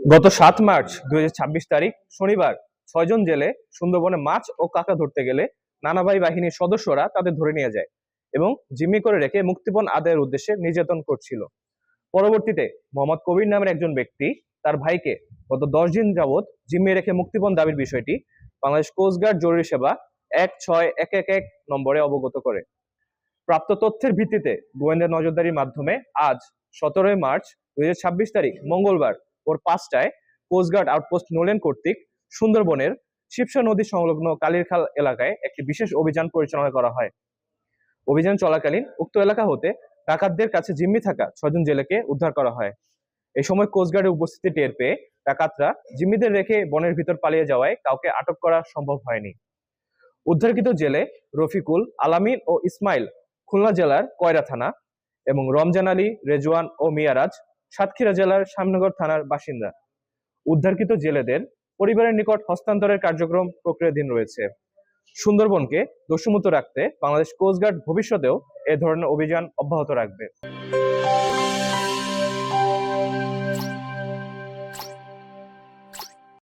গত ৭ মার্চ ২০২৬ তারিখ শনিবার ৬ জন জেলে সুন্দরবনে মাছ ও কাঁকড়া ধরতে গেলে নানাবাহী বাহিনীর সদস্যরা তাদের ধরে নিয়ে যায় এবং জিম্মি করে রেখে মুক্তিপণ আদায়ের উদ্দেশ্যে নির্যাতন করছিল। পরবর্তীতে মোহাম্মদ কবির নামের একজন ব্যক্তি তার ভাইকে গত ১০ দিন যাবৎ জিম্মি রেখে মুক্তিপণ দাবির বিষয়টি বাংলাদেশ কোস্টগার্ড জরুরি সেবা ১৬১১১ নম্বরে অবগত করে। প্রাপ্ত তথ্যের ভিত্তিতে গোয়েন্দা নজরদারির মাধ্যমে আজ ১৭ মার্চ ২০২৬ তারিখ মঙ্গলবার ভোর ৫টায় কোস্টগার্ড আউটপোস্ট নোলেন কর্তৃক সুন্দরবনের শিবসা নদী সংলগ্ন কালিরখাল এলাকায় একটি বিশেষ অভিযান পরিচালনা করা হয়। অভিযান চলাকালীন উক্ত এলাকা হতে ডাকাতদের কাছে জিম্মি থাকা ৬ জন জেলেকে উদ্ধার করা হয়। এই সময় কোস্টগার্ডের উপস্থিতি টের পেয়ে ডাকাতরা জিম্মিদের রেখে বনের ভিতর পালিয়ে যাওয়ায় কাউকে আটক করা সম্ভব হয়নি। উদ্ধারকৃত জেলে রফিকুল, আলামিন ও ইসমাইল খুলনা জেলার কয়রা থানা এবং রমজান আলী, রেজওয়ান ও মিয়ারাজ সাতক্ষীরা জেলার শ্যামনগর থানার বাসিন্দা। উদ্ধারকৃত জেলেদের পরিবারের নিকট হস্তান্তরের কার্যক্রম প্রক্রিয়াধীন রয়েছে। সুন্দরবনকে দোষমুক্ত রাখতে বাংলাদেশ কোস্টগার্ড ভবিষ্যতেও এ ধরনের অভিযান অব্যাহত রাখবে।